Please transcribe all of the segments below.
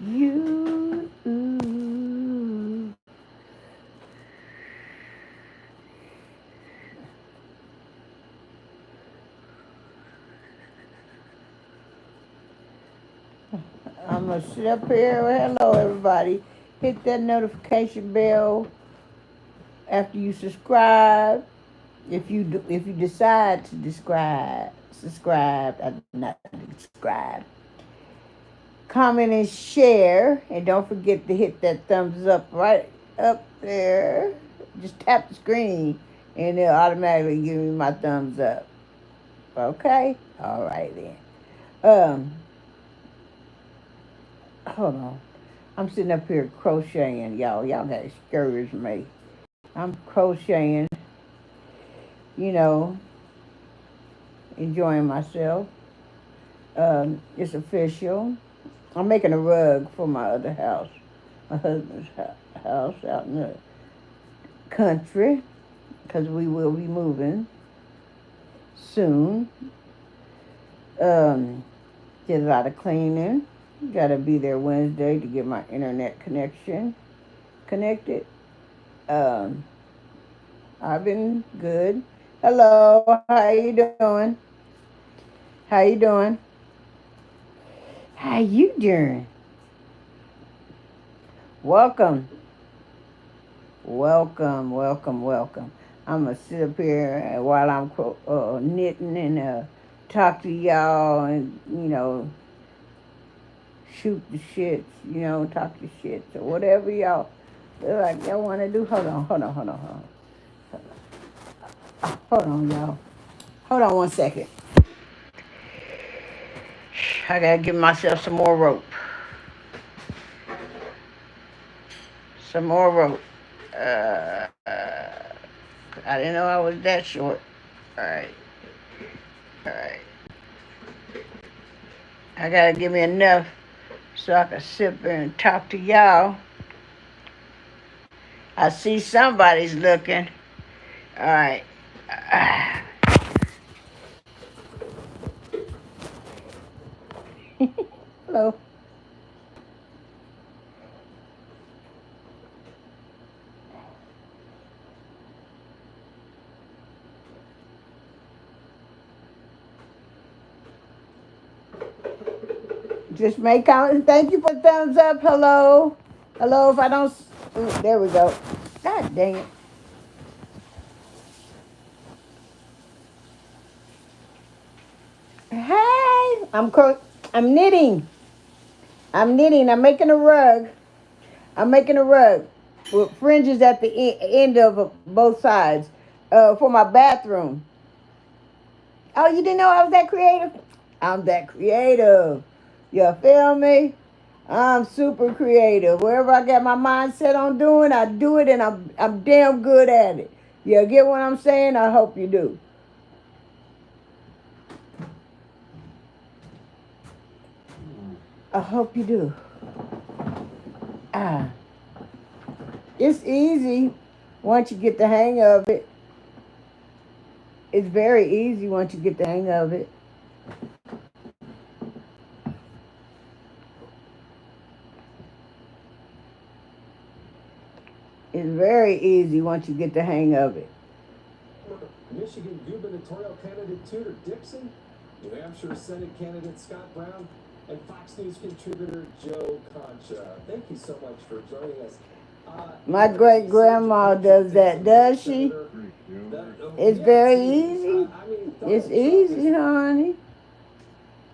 You. I'm gonna sit up here. Hello, everybody. Hit that notification bell after you subscribe. If you decide to not subscribe. Comment and share, and don't forget to hit that thumbs up right up there. Just tap the screen, and it'll automatically give me my thumbs up. Okay. All right then. Um. Hold on. I'm sitting up here crocheting, y'all. Y'all got to discourage me. I'm crocheting, you know, enjoying myself. It's official. I'm making a rug for my other house, my husband's house out in the country, because we will be moving soon. Did a lot of cleaning. Got to be there Wednesday to get my internet connection connected. Um, I've been good. Hello, how you doing? How you doing? How you doing? Welcome, welcome. I'm gonna sit up here while I'm knitting and talk to y'all and shoot the shits, talk the shits or whatever y'all feel like y'all want to do. Hold on, y'all. Hold on one second. I gotta give myself some more rope. Some more rope. I didn't know I was that short. All right. All right. I gotta give me enough so I can sit there and talk to y'all. I see somebody's looking. All right. Hello. Just make comments. Thank you for the thumbs up. Hello. Hello. If I don't. Ooh, there we go. God dang it. Hey. I'm knitting. I'm making a rug. I'm making a rug with fringes at the end of both sides for my bathroom. Oh, you didn't know I was that creative? I'm that creative. You feel me? I'm super creative. Wherever I got my mindset on doing, I do it, and I'm damn good at it. You get what I'm saying? I hope you do. I hope you do. Ah, it's easy once you get the hang of it. It's very easy once you get the hang of it. It's very easy once you get the hang of it. Michigan gubernatorial candidate Tudor Dixon, New Hampshire Senate candidate Scott Brown, and Fox News contributor Joe Concha. Thank you so much for joining us. My great grandma does that, does she? It's very easy. It's easy, honey.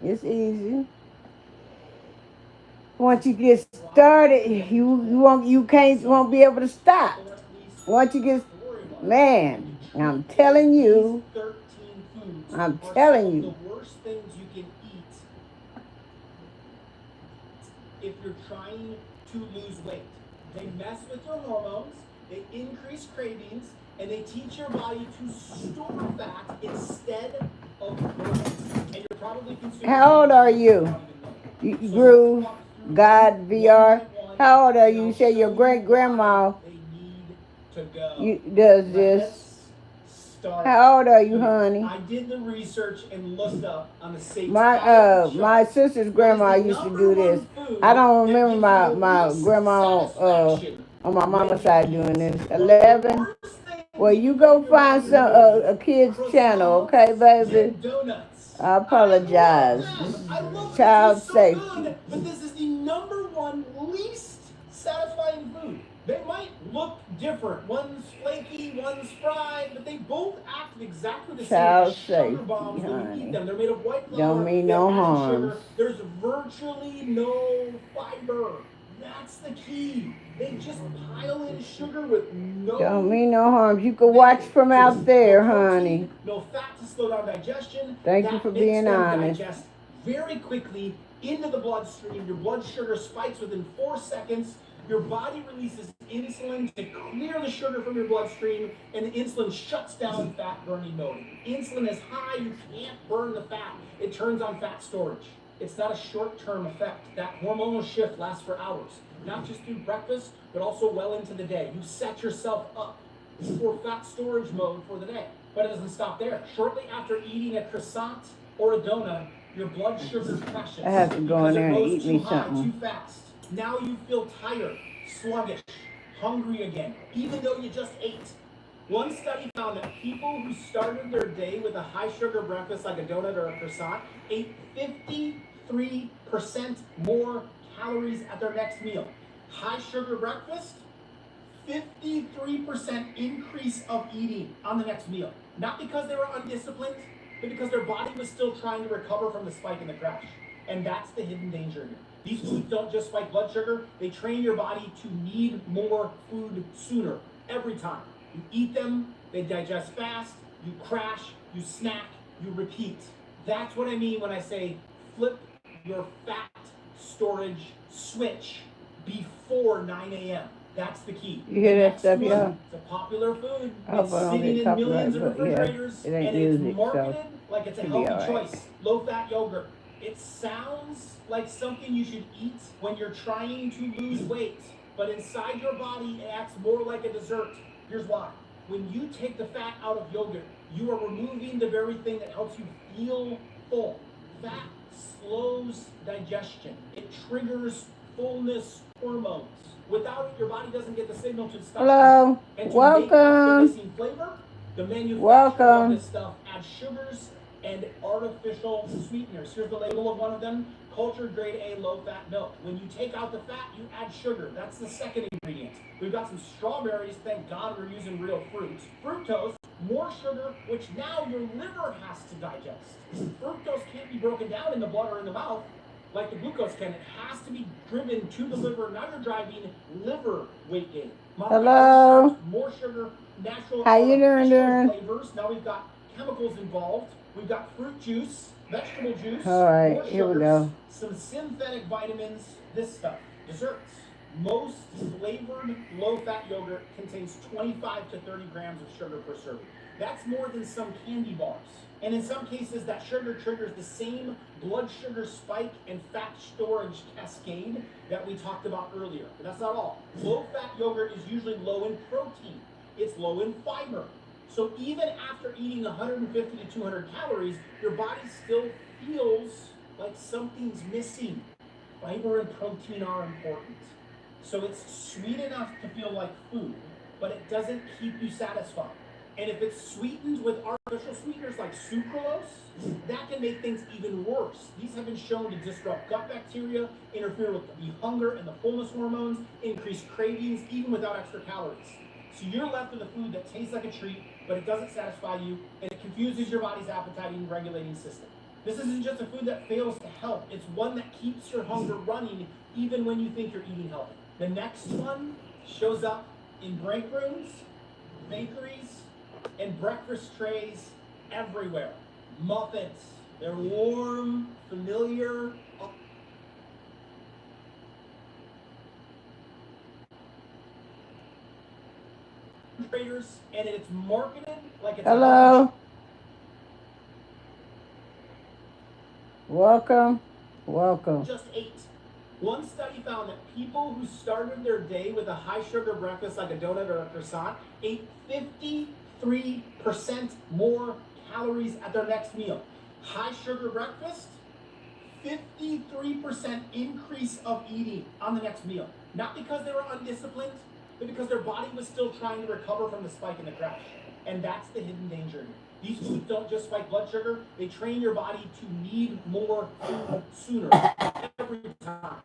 It's easy. Once you get started, you won't be able to stop. Once you get, man, I'm telling you. I'm telling you. The worst things you can eat if you're trying to lose weight. They mess with your hormones, they increase cravings, and they teach your body to store fat instead of burn it. And you're probably consuming. How old are you? Groove, God, VR. How old are you? You say your great grandma does this. start. How old are you, food. honey? I did the research and looked up on the satanic My chart. sister's What is grandma the used to number do one this. food I don't that remember gives my you the my least grandma satisfaction on my when mama's you side eat? doing this. Well, the 11. first thing Well, you you put go in your find body some is a kid's channel, croissants okay, baby? and donuts. I I apologize. love This them. is I love them. They child taste so safety. good. But this is the number one least satisfying food. They might look different. One's flaky, one's fried, but they both act exactly the same Child as sugar bombs safety, when you eat honey. them. They're made of white Don't flour. mean They have no added harms. sugar. There's virtually no fiber. That's the key. They just pile in sugar with no. Don't mean no harms. You can watch from out there, no protein, honey. no fat to slow down digestion. Thank you That for makes being them honest. digest very quickly into the bloodstream. Your blood sugar spikes within 4 seconds. Your body releases insulin to clear the sugar from your bloodstream, and the insulin shuts down fat burning mode. Insulin is high, you can't burn the fat. It turns on fat storage. It's not a short-term effect. That hormonal shift lasts for hours, not just through breakfast, but also well into the day. You set yourself up for fat storage mode for the day. But it doesn't stop there. Shortly after eating a croissant or a donut, your blood sugar crashes. I have to go in there and eat me Too high, something. too fast. Now you feel tired, sluggish, hungry again, even though you just ate. One study found that people who started their day with a high sugar breakfast like a donut or a croissant ate 53% more calories at their next meal. High sugar breakfast, 53% increase of eating on the next meal. Not because they were undisciplined, but because their body was still trying to recover from the spike and the crash. And that's the hidden danger here. These foods don't just spike blood sugar, they train your body to need more food sooner, every time. You eat them, they digest fast, you crash, you snack, you repeat. That's what I mean when I say flip your fat storage switch before 9 a.m. That's the key. You hear that Next stuff, one, y'all? it's a popular food. I hope It's I don't sitting get in millions copyright, of but yeah, refrigerators, it ain't and music, it's so marketed like it's a should be healthy alright. choice. Low-fat yogurt. It sounds like something you should eat when you're trying to lose weight, but inside your body, it acts more like a dessert. Here's why. When you take the fat out of yogurt, you are removing the very thing that helps you feel full. Fat slows digestion. It triggers fullness hormones. Without it, your body doesn't get the signal to stop. Hello. And to make up the Welcome. missing flavor, the manufacturers of Welcome. this stuff add sugars and artificial sweeteners. Here's the label of one of them: cultured grade A low-fat milk. When you take out the fat, you add sugar. That's the second ingredient. We've got some strawberries. Thank God we're using real fruit. Fructose, more sugar, which now your liver has to digest. Fructose can't be broken down in the blood or in the mouth like the glucose can. It has to be driven to the liver. Now you're driving liver weight gain. Hello. More sugar, natural How you doing, flavors. Now we've got chemicals involved. We've got fruit juice, vegetable juice. All right, more here we sugars, go. some synthetic vitamins, this stuff. Desserts. Most flavored low-fat yogurt contains 25 to 30 grams of sugar per serving. That's more than some candy bars. And in some cases, that sugar triggers the same blood sugar spike and fat storage cascade that we talked about earlier. But that's not all. Low-fat yogurt is usually low in protein. It's low in fiber. So even after eating 150 to 200 calories, your body still feels like something's missing. Fiber and protein are important. So it's sweet enough to feel like food, but it doesn't keep you satisfied. And if it's sweetened with artificial sweeteners like sucralose, that can make things even worse. These have been shown to disrupt gut bacteria, interfere with the hunger and the fullness hormones, increase cravings even without extra calories. So you're left with a food that tastes like a treat, but it doesn't satisfy you, and it confuses your body's appetite and regulating system. This isn't just a food that fails to help. It's one that keeps your hunger running even when you think you're eating healthy. The next one shows up in break rooms, bakeries, and breakfast trays everywhere. Muffins. They're warm, familiar. Traders, and it's marketed like it's Hello. Welcome. Welcome. just ate. One study found that people who started their day with a high sugar breakfast like a donut or a croissant ate 53% more calories at their next meal. High sugar breakfast, 53% increase of eating on the next meal. Not because they were undisciplined, but because their body was still trying to recover from the spike in the crash. And that's the hidden danger here. These foods don't just spike blood sugar, they train your body to need more food sooner. Every time.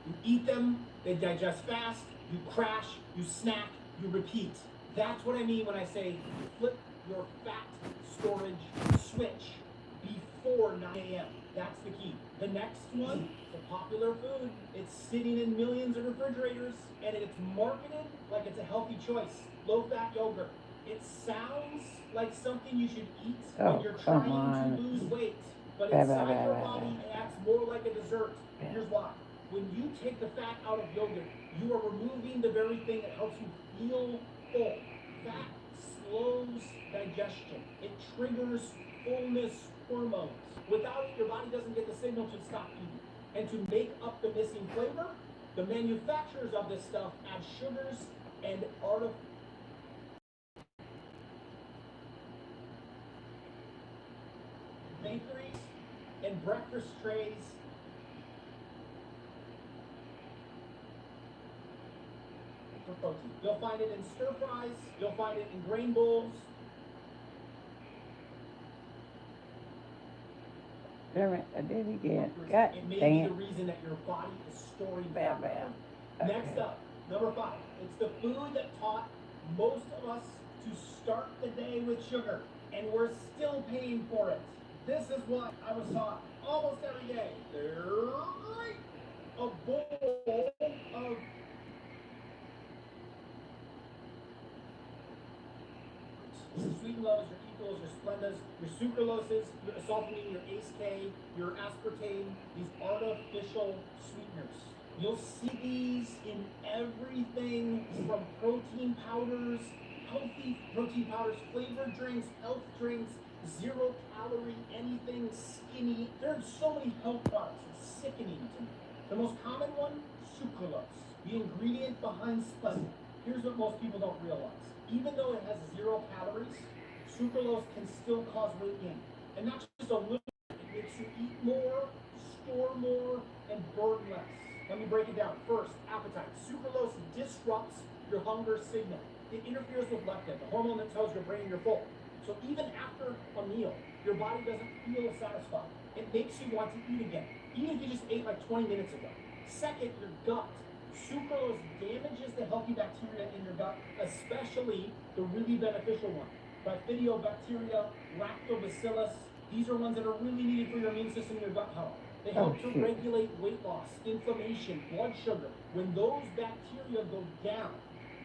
You eat them, they digest fast, you crash, you snack, you repeat. That's what I mean when I say flip your fat storage switch before 9 a.m. That's the key. The next one, the popular food. It's sitting in millions of refrigerators and it's marketed like it's a healthy choice. Low-fat yogurt. It sounds like something you should eat when you're trying to lose weight, but inside your body it acts more like a dessert. Here's why. When you take the fat out of yogurt, you are removing the very thing that helps you feel full. Fat slows digestion. It triggers fullness hormones. Without it, your body doesn't get the signal to stop eating. And to make up the missing flavor, the manufacturers of this stuff add sugars and artificial bakeries and breakfast trays for protein. You'll find it in stir fries, you'll find it in grain bowls. Damn it, I did it again. God it may be the reason that your body is storing fat. Okay. Next up, number 5. It's the food that taught most of us to start the day with sugar, and we're still paying for it. This is what I was taught almost every day. A bowl of sweet and lows, your equals, your splendas, your sucraloses, your isoprene, your ACE-K, your aspartame, these artificial sweeteners. You'll see these in everything from protein powders, healthy protein powders, flavored drinks, health drinks, 0 calorie, anything skinny. There are so many health products. It's sickening to me. The most common one, sucralose, the ingredient behind Splenda. Here's what most people don't realize. Even though it has 0 calories, sucralose can still cause weight gain. And not just a little, it makes you eat more, store more, and burn less. Let me break it down. First, appetite. Sucralose disrupts your hunger signal. It interferes with leptin, the hormone that tells your brain you're full. So even after a meal, your body doesn't feel satisfied. It makes you want to eat again, even if you just ate like 20 minutes ago. Second, your gut. Sucralose damages the healthy bacteria in your gut, especially the really beneficial one. Bifidobacteria, lactobacillus, these are ones that are really needed for your immune system and your gut health. They help to regulate weight loss, inflammation, blood sugar. When those bacteria go down,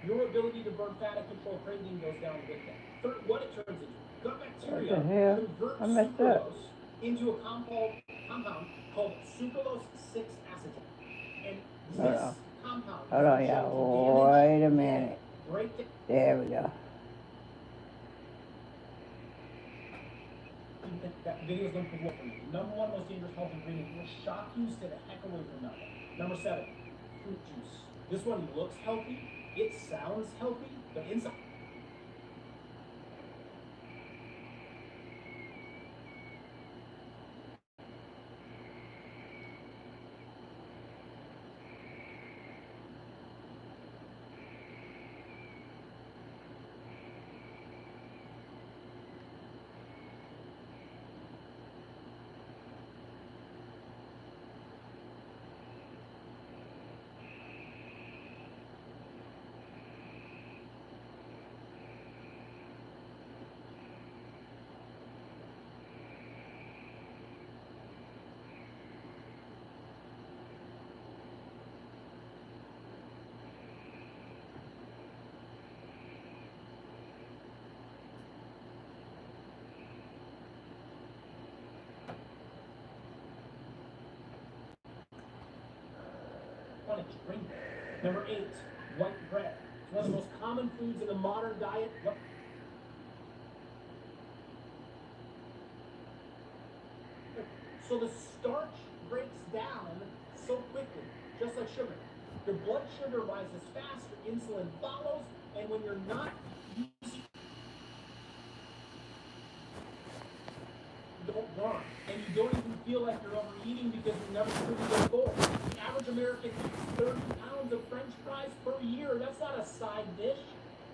your ability to burn fat and control craving goes down with them. Third, what it turns into. Gut bacteria converts sucralose into a compound called sucralose 6-acetate. And this compound Hold on, y'all. Wait a minute. There we go. That video is going to work for you. Number 1 most dangerous health ingredient will shock you, stay the heck away from that one. Number 7, fruit juice. This one looks healthy, it sounds healthy, but inside. Drink. Number 8, white bread. It's one of the most common foods in the modern diet. So the starch breaks down so quickly, just like sugar. Your blood sugar rises fast, your insulin follows, and when you're not using never pretty good goal. The average American eats 30 pounds of French fries per year. That's not a side dish.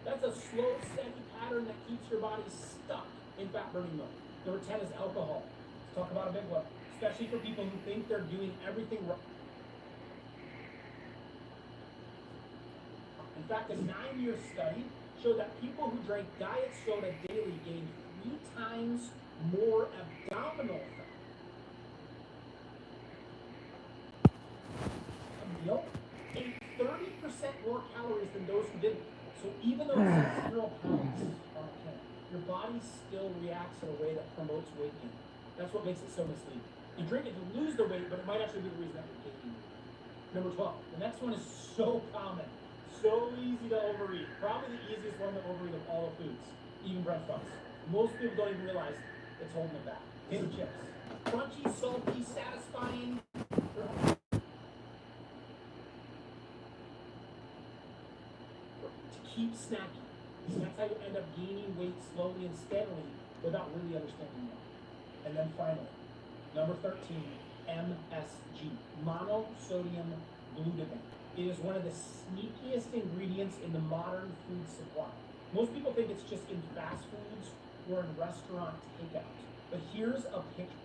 That's a slow, steady pattern that keeps your body stuck in fat-burning mode. Number 10 is alcohol. Let's talk about a big one, especially for people who think they're doing everything right. In fact, a 9-year study showed that people who drank diet soda daily gained 3 times more abdominal fat. A meal ate 30% more calories than those who didn't. So even though it says 0 pounds on a can, your body still reacts in a way that promotes weight gain. That's what makes it so misleading. You drink it to lose the weight, but it might actually be the reason that you're gaining weight. Number 12. The next one is so common, so easy to overeat. Probably the easiest one to overeat of all the foods, even French fries. Most people don't even realize it's holding them back. Potato chips. Crunchy, salty, satisfying. To keep snacking. And that's how you end up gaining weight slowly and steadily without really understanding why. And then finally, number 13, MSG, monosodium glutamate. It is one of the sneakiest ingredients in the modern food supply. Most people think it's just in fast foods or in restaurant takeout. But here's a picture.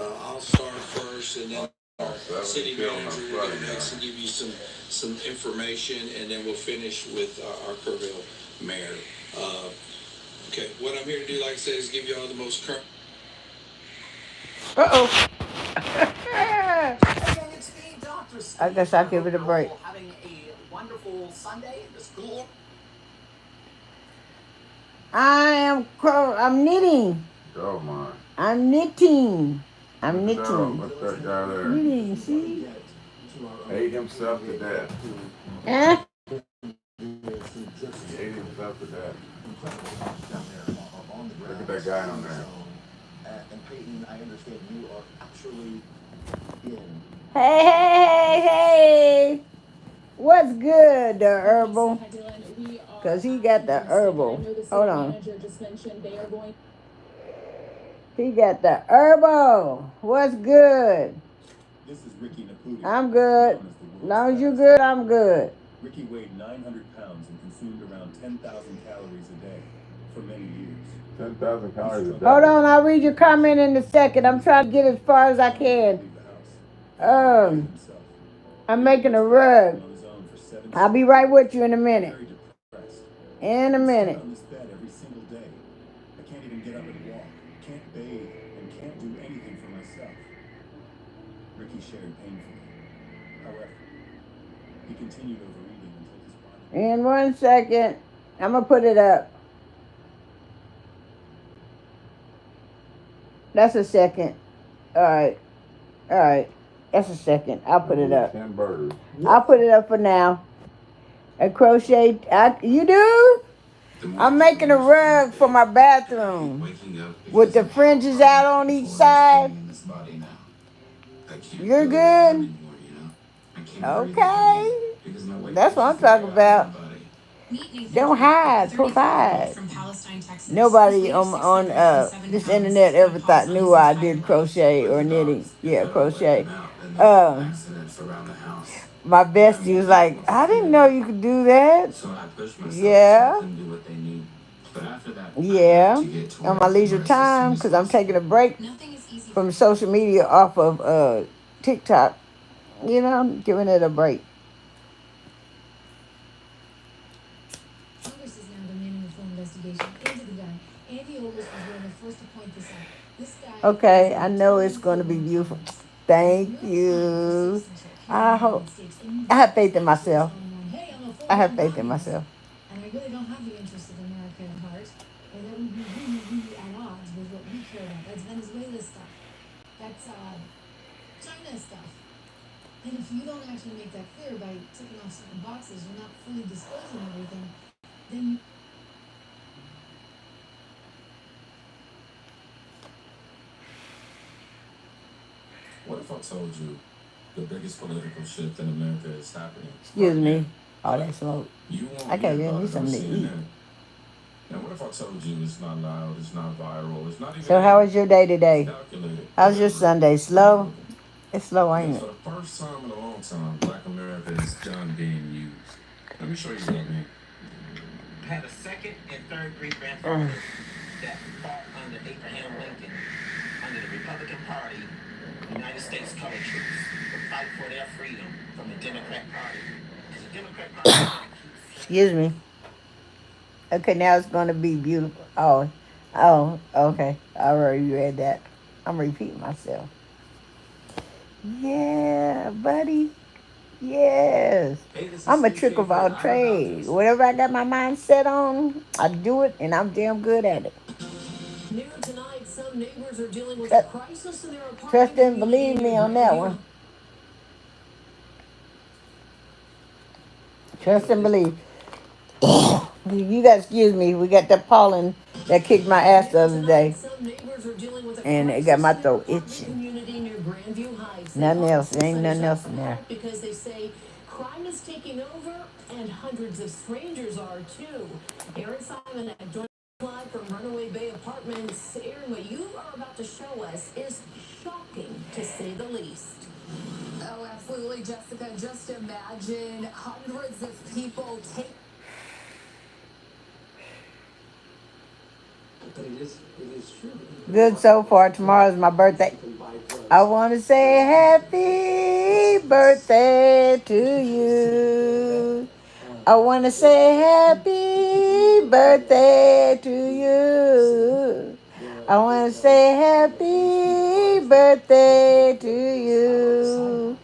I'll start first, and then our city manager will go next and give you some information, and then we'll finish with our Kerrville mayor. Okay, what I'm here to do, like I said, is give you all the most current. Uh-oh. Again, it's me, Dr. Steve. I guess I'll give it a break. Having a wonderful Sunday. The school. I'm knitting. Oh my. I'm knitting. I'm Look at that, knitting. look at that guy there. Knitting, see? Ate himself to death. Huh? He ate himself to death. Look at that guy on there. And Peyton, I understand you are actually in. Hey. What's good, the herbal? Because he got the herbal. Hold on. He got the herbal. What's good? This is Ricky Naputi. I'm good. As long as you're good, I'm good. Ricky weighed 900 pounds and consumed around 10,000 calories a day for many years. 10,000 calories a day. Hold on, I'll read your comment in a second. I'm trying to get as far as I can. I'm making a rug. I'll be right with you in a minute. In a minute. On this bed every single day. I can't even get up and walk. Can't bathe and can't do anything for myself. Ricky shared painfully. However, he continued overeating until his body. In 1 second. I'm going to put it up. That's a second. All right. That's a second. I'll put it up. 10 burgers. I'll put it up for now. A crochet. You do? I'm making a rug for my bathroom with the fringes out on each side. You're good? Okay. That's what I'm talking about. Don't hide, provide. Nobody on this internet ever thought knew I did crochet or knitting. Yeah, crochet. My bestie was like, I didn't know you could do that. Yeah. On my leisure time, because I'm taking a break from social media off of TikTok. You know, I'm giving it a break. Congress is now demanding a full investigation into the guy. Andy Olmos was one of the first to point this out. This guy. Okay, I know it's going to be beautiful. Thank you. I have faith in myself. I have faith in myself. And I really don't have the interest of America at heart. And that would be really, really at odds with what we care about. That's Venezuela stuff. That's China stuff. And if you don't actually make that clear by ticking off certain boxes, you're not fully disclosing everything, then What if I told you The biggest political shift in America is happening Excuse right now. me. All that smoke. You I won't hear gotta get about me it on something to eat. CNN. Now, what if I told you it's not loud, it's not viral, it's not even So, how angry? was your day It's today? calculated, How's your deliberate, Sunday? and Slow? relevant. It's slow, ain't Because it? for the first time in a long time, Black America is done being used. Let me show you what I mean. Had a second and third great grandfather that fought under Abraham Lincoln, under the Republican Party, United States colored troops, to fight for their freedom from the Democrat Party. Because the Democrat Party is going to keep slavery. Excuse me. Okay, now it's gonna be beautiful. Okay. I already read that. I'm repeating myself. Yeah, buddy. Yes. Hey, this is I'm a Steve trick of Schaefer. all I'm about trades. to. Whatever I got my mind set on, I do it, and I'm damn good at it. New tonight, some neighbors are dealing with a Trust, crisis in their trust apartment and community believe near me on that Grandview. one. Trust and believe. You guys, excuse me. We got that pollen that kicked my ass New the other tonight, day, some neighbors are dealing with a and it got crisis my in their throat apartment itching. community near Grandview Heights. They Nothing call the else. There ain't city nothing staff else for in there. help because they say crime is taking over and hundreds of strangers are too. Aaron Simon at Joint Live from Runaway Bay Apartments. Aaron, what you are about to show us is shocking to say the least. Oh, absolutely, Jessica. Just imagine hundreds of people take. But it is true. Good so far. Tomorrow's my birthday. I want to say happy birthday to you. I want to say happy birthday to you. I want to say happy birthday to you.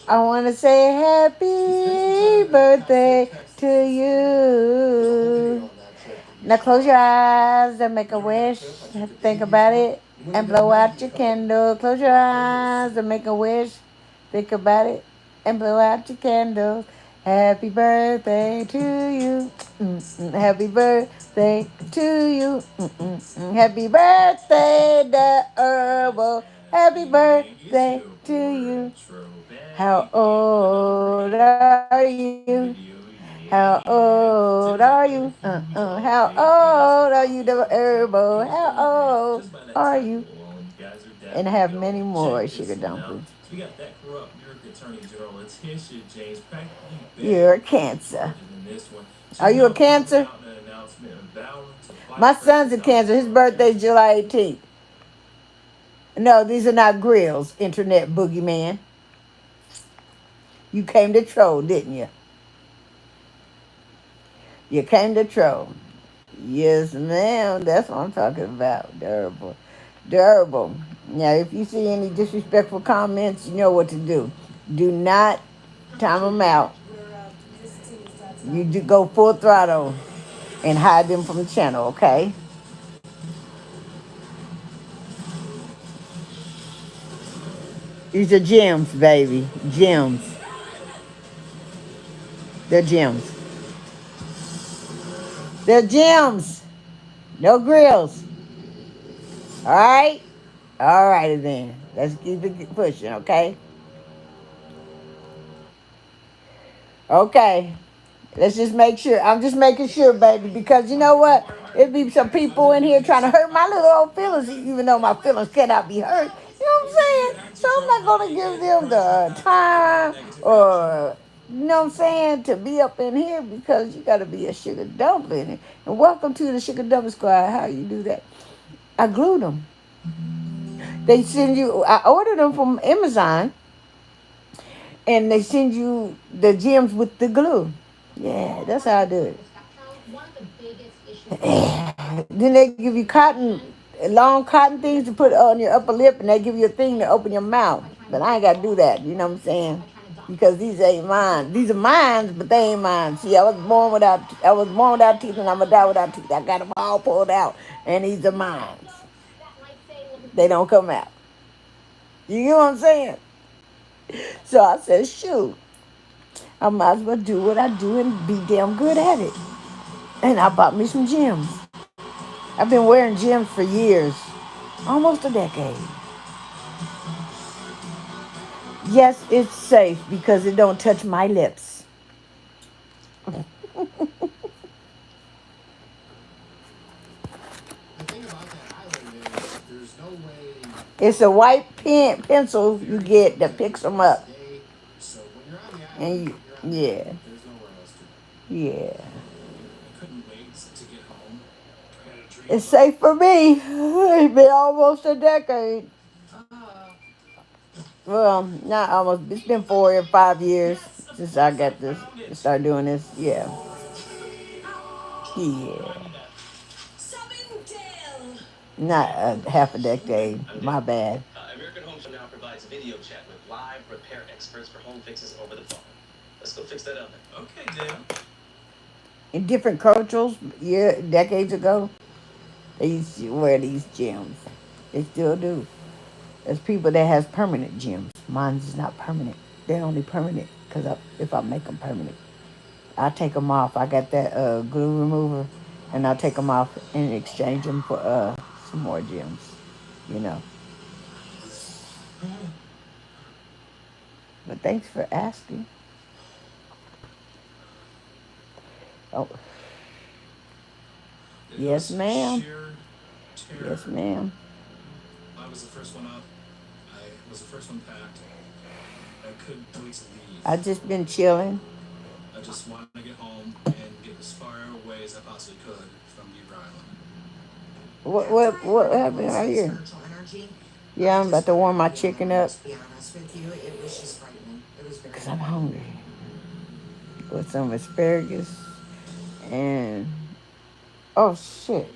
I want to say happy birthday to you. Now close your eyes and make a wish. Think about it and blow out your candle. Close your eyes and make a wish. Think about it and blow out your candles. Happy birthday to you. Happy birthday to you. Happy birthday, the herbal. Happy birthday to you. How old are you? How old are you? How old are you, the herbal? How old are you? And I have many more sugar dumplings. We got that corrupt New York Attorney General Letitia James practically You're begging a for cancer. charges in this one. Are She's you a now coming cancer? out in an announcement and vowing to fight My son's a President Donald cancer. His Trump birthday's as July 18th. No, these are not grills, internet boogeyman. You came to troll, didn't you? You came to troll. Yes, ma'am. That's what I'm talking about. Durable. Durable. Now, if you see any disrespectful comments, you know what to do. Do not time them out. You do go full throttle and hide them from the channel, okay? These are gems, baby. Gems. They're gems. They're gems. No grills. All right? All righty then. Let's keep it pushing, okay? Okay. Let's just make sure. I'm just making sure, baby, because you know what? It'd be some people in here trying to hurt my little old feelings, even though my feelings cannot be hurt. You know what I'm saying? So I'm not going to give them the time or, you know what I'm saying, to be up in here because you got to be a sugar dumpling. And welcome to the Sugar Dumpling Squad. How you do that? I glued them. They send you, I ordered them from Amazon, and they send you the gems with the glue. Yeah, that's how I do it. Then they give you cotton, long cotton things to put on your upper lip, and they give you a thing to open your mouth. But I ain't got to do that. You know what I'm saying? Because these ain't mine. These are mine, but they ain't mine. See, I was born without teeth, and I'm gonna die without teeth. I got them all pulled out, and these are mine. They don't come out. You know what I'm saying? So I said, shoot, I might as well do what I do and be damn good at it. And I bought me some gems. I've been wearing gems for years, almost a decade. Yes, it's safe because it don't touch my lips. The thing about that island is there's no way It's a white pencil you very get few that take picks them twice up. a day. So when you're on the And island, you're on the yeah, island. There's nowhere else to go. yeah. I couldn't wait to get home. I had a dream It's about safe for me. It's been almost a decade. Well, not almost. It's been 4 or 5 years yes, of since I course I got this, found it. start doing this. Yeah, yeah. Remind me that. Not a half a decade. My bad. American Home Show now provides video chat with live repair experts for home fixes over the phone. Let's go fix that oven. Okay, Dale. In different cultures, yeah, decades ago, they used to wear these gems. They still do. There's people that has permanent gems. Mine's is not permanent. They're only permanent because if I make them permanent, I take them off. I got that glue remover, and I take them off and exchange them for some more gems. You know. But thanks for asking. Oh, It yes, was ma'am. sheer Yes, terror. ma'am. I was the first one up. I was the first one packed. I couldn't wait to leave. I just been chilling. I just wanted to get home and get as far away as I possibly could from Beaver Island. What happened out here? Yeah, I'm about to warm my chicken up because I'm hungry with some asparagus and oh shit,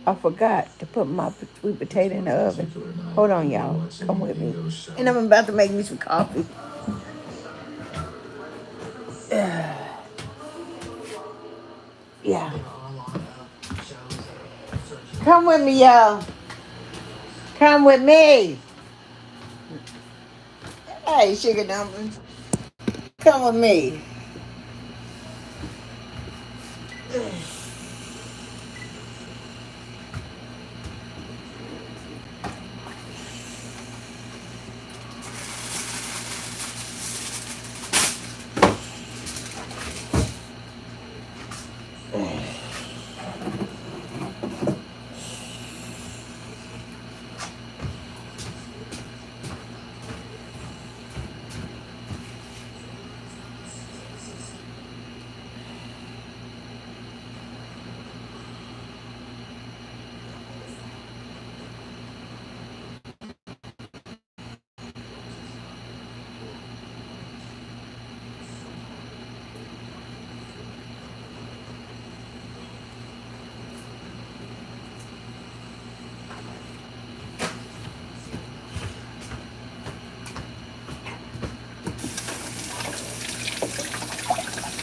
I forgot to put my sweet potato in the oven. Hold on, y'all. Come with me. And I'm about to make me some coffee. Yeah. Come with me, y'all. Come with me. Hey, sugar dumplings. Come with me.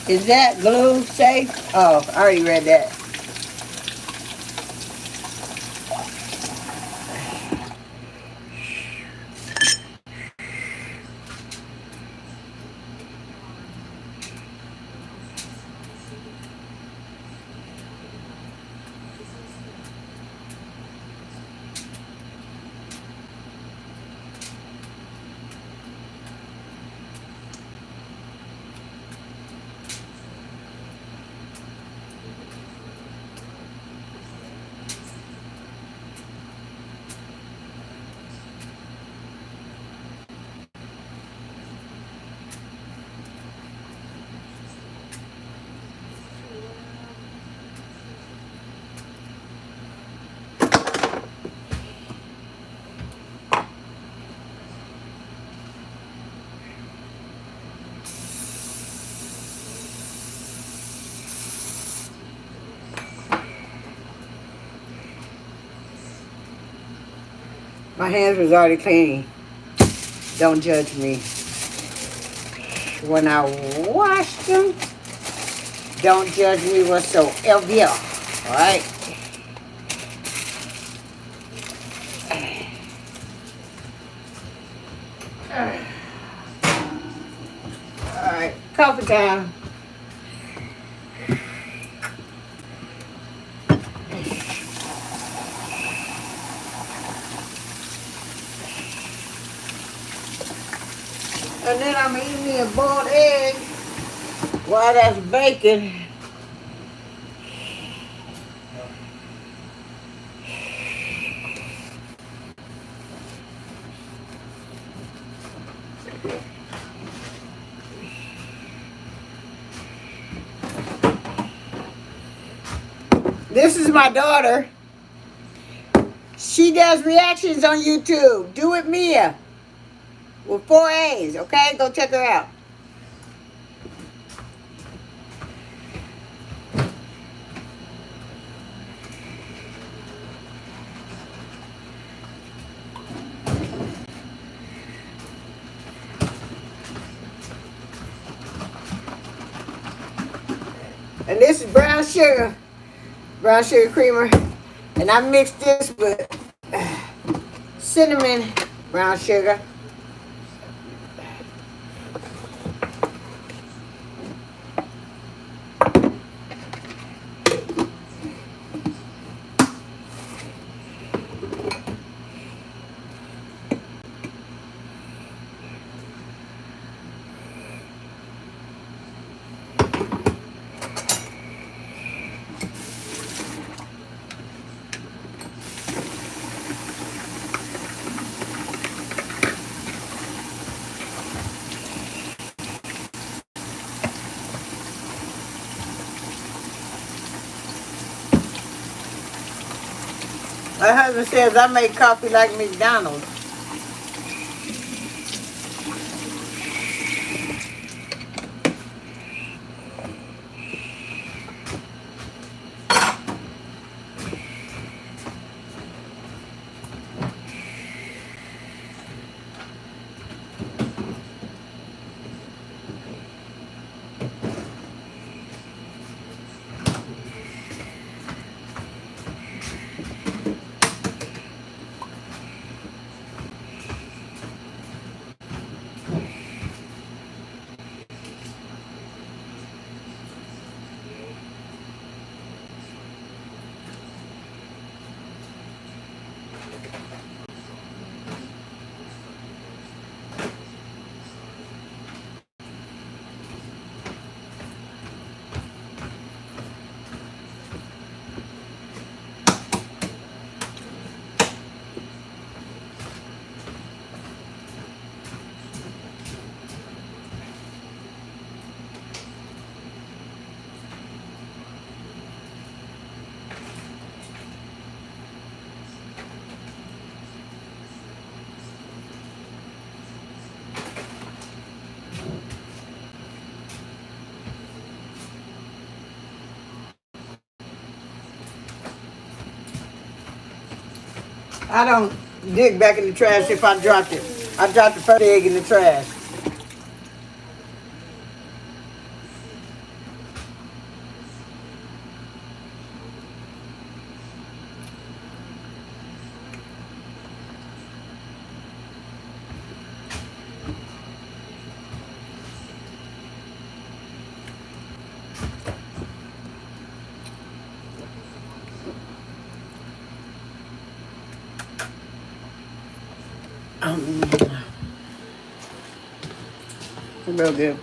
Is that glue safe? Oh, I already read that. My hands was already clean. Don't judge me. When I washed them, don't judge me whatsoever. Alright? Alright, coffee time. And then I'm eating me a boiled egg while that's baking. This is my daughter. She does reactions on YouTube. Do it, Mia, with 4 A's. Okay, go check her out. And this is brown sugar creamer. And I mixed this with cinnamon brown sugar. My husband says I make coffee like McDonald's. I don't dig back in the trash if I dropped it. I dropped the first egg in the trash. Real good.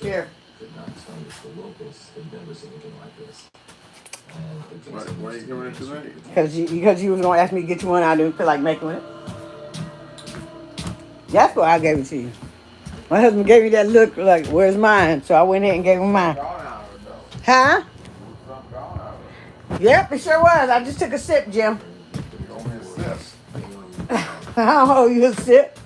Here. Why are you coming in tonight? Because you was gonna ask me to get you one. I didn't feel like making it. That's why I gave it to you. My husband gave me that look like, where's mine? So I went ahead and gave him mine. Huh? Yep, it sure was. I just took a sip, Jim. I'll hold you a sip.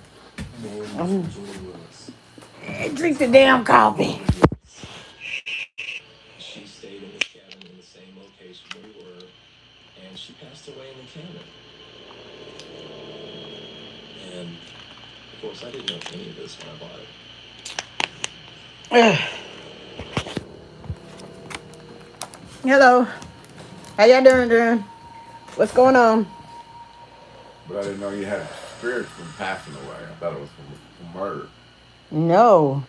Drink the damn coffee. She stayed in the cabin in the same location we were, and she passed away in the cabin. And of course, I didn't know any of this when I bought it. Hello. How y'all doing? What's going on? But I didn't know you had spirits from passing away. I thought it was from murder. No,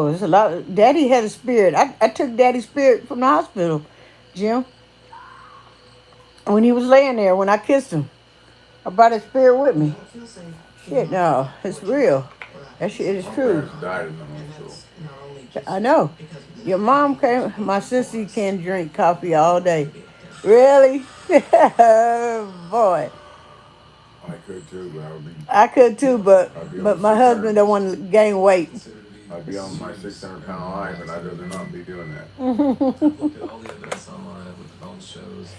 it's a lot. Daddy had a spirit. I took Daddy's spirit from the hospital, Jim. When he was laying there, when I kissed him, I brought his spirit with me. Don't feel safe. Shit, no, it's real. That shit is My true. parents died in the And hospital. that's not only just I know. because of the Your health care mom they use came. to My pay for sister us. can drink coffee all day. Could be different. Really? Boy, I could too, but I would be I could too, but I'd be on but my husband don't want to gain weight. Considered to be I'd be on my 600-pound life, and I'd rather not be doing that. I've looked at all the evidence online. I've looked at all the shows.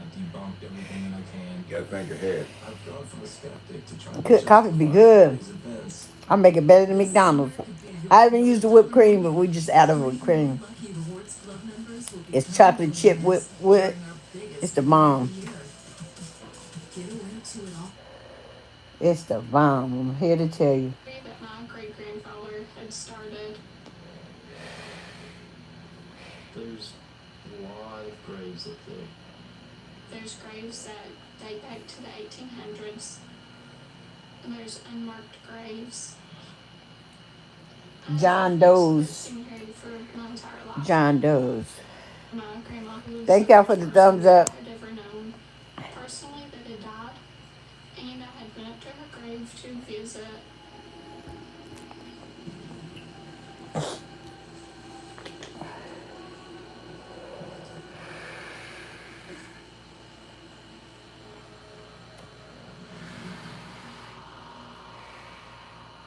I've debunked everything that I can. You gotta think ahead. I've gone from a skeptic to trying to Good coffee be justify good. these events. I make it better than McDonald's. I haven't used the whipped cream, but we just out of whipped cream. It's chocolate chip whip. It's the bomb. It's the bomb. I'm here to tell you. That my great grandfather had started. There's a lot of graves up there. There's graves that date back to the 1800s. And there's unmarked graves. John Doe's. Cemetery for my entire life. John Doe's. My grandma, who was Thank the y'all for first the thumbs person up. I'd ever known personally that had died. And I had went up to her grave to visit.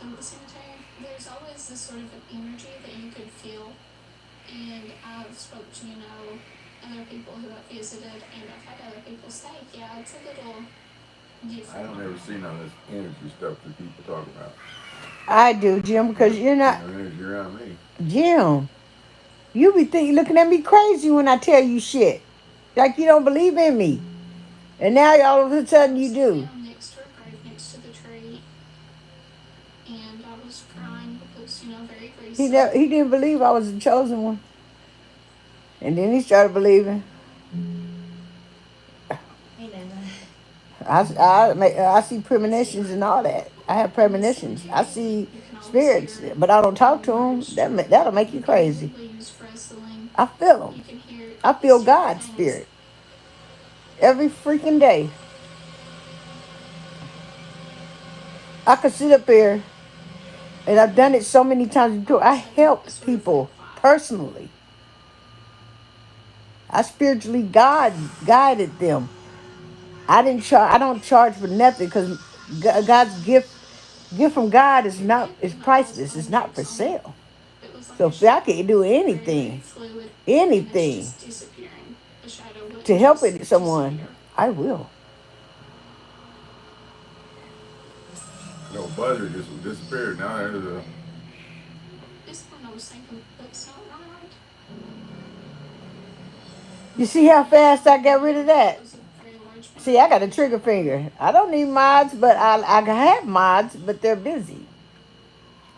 In the cemetery, there's always this sort of an energy that you could feel. And I've spoke to, other people who have visited, and I've had other people say, yeah, it's a little different. I don't ever see none of this energy stuff that people talk about. I do, Jim, because you're not. No energy around me. Jim, you be looking at me crazy when I tell you shit. Like you don't believe in me. And now all of a sudden you do. Down next to her grave, next to the tree, and I was crying because, very recently. He didn't believe I was the chosen one. And then he started believing. I see premonitions and all that. I have premonitions. I see spirits, but I don't talk to them. That'll make you crazy. I feel them. I feel God's spirit every freaking day. I could sit up there, and I've done it so many times before. I helped people personally. I spiritually guided them. I don't charge for nothing because God's gift from God is priceless. It's not for sale. So if I can do anything to help someone, I will. No, Buzzer just disappeared. Now there's a. This one I was thinking, that's not right. You see how fast I got rid of that? See, I got a trigger finger. I don't need mods, but I have mods, but they're busy.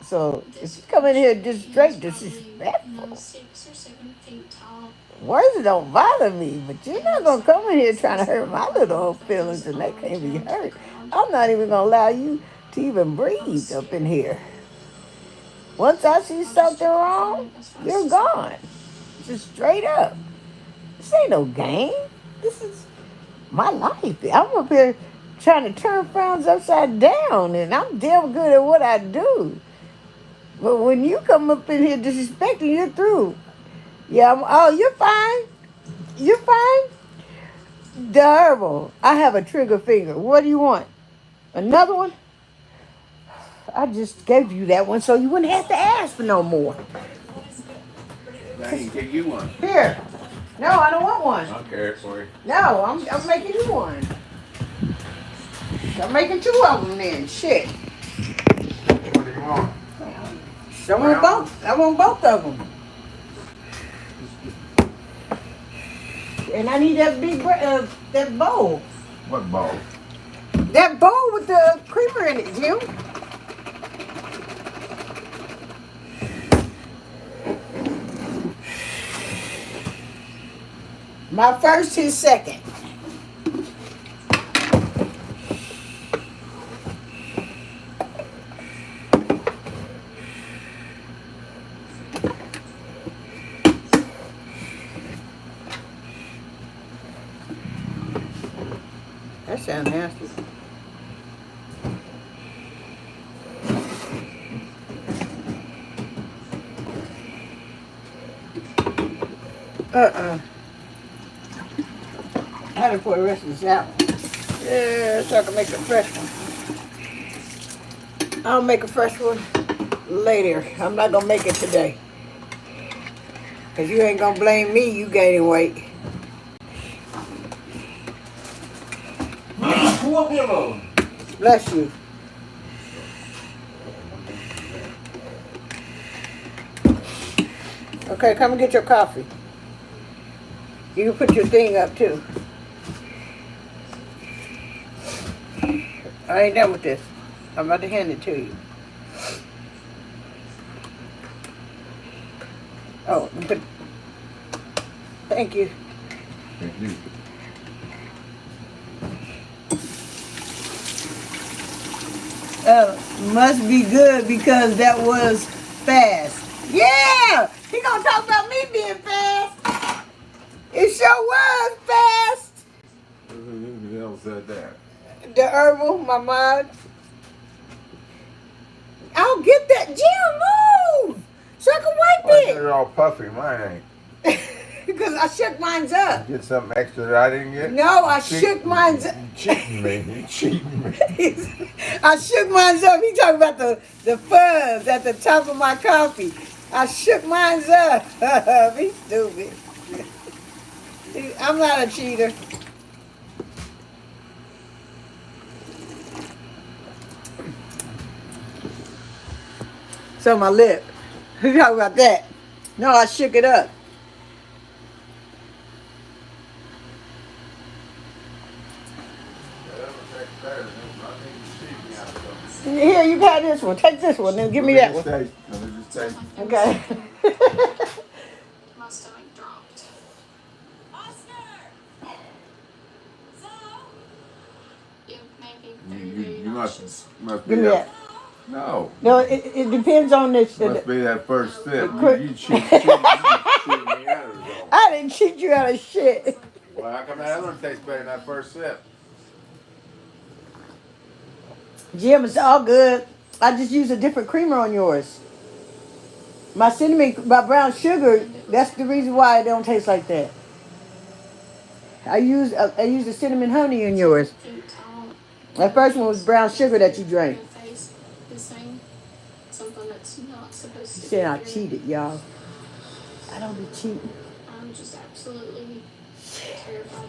So if you come in here just straight disrespectful, 6 or 7 feet tall. words don't bother me, but you're not gonna come in here trying to hurt my little old feelings, and they can't be hurt. I'm not even gonna allow you to even breathe up in here. Once I see something wrong, you're gone. Just straight up. This ain't no game. This is my life. I'm up here trying to turn frowns upside down, and I'm damn good at what I do. But when you come up in here disrespecting, you're through. Yeah, you're fine. You're fine. Terrible. I have a trigger finger. What do you want? Another one? I just gave you that one so you wouldn't have to ask for no more. I can get you one. Here. No, I don't want one. I'll carry it for you. No, I'm making you one. I'm making 2 of them then. Shit. What do you want? I want both. I want both of them. And I need that big that bowl. What bowl? That bowl with the creamer in it, Jim. My first, his second. sounds nasty. I had to pour the rest of this out. Yeah, so I can make a fresh one. I'll make a fresh one later. I'm not gonna make it today. Cause you ain't gonna blame me, you gaining weight. Who won't be alone? Bless you. Okay, come and get your coffee. You can put your thing up too. I ain't done with this. I'm about to hand it to you. Oh, but thank you. Thank you. Must be good because that was fast. Yeah! He gonna talk about me being fast. It sure was fast. Who else said that? The herbal, my mom. I'll get that. Jim, move! So I can wipe Why it. they're all puffy? Mine ain't. Because I shook mine up. Get something extra that I didn't get? No, I shook mine up. You cheating me. You cheating me. I shook mine up. He talking about the fuzz at the top of my coffee. I shook mine up. He's stupid. I'm not a cheater. So my lip. Who talking about that? No, I shook it up. Here, you got this one. Take this one, then give me that one. Okay. My stomach dropped. It made me very, very You must be Give me that. No. No, it depends on this. Must be that first step. You cheat me out of it all. I didn't cheat you out of shit. Well, how come that other one tastes better than that first sip? Jim, it's all good. I just use a different creamer on yours. My brown sugar, that's the reason why it don't taste like that. I use the cinnamon honey in yours. That first one was brown sugar that you drank. Something that's not supposed to You said I be cheated, y'all. I don't be cheating. I'm just absolutely terrified.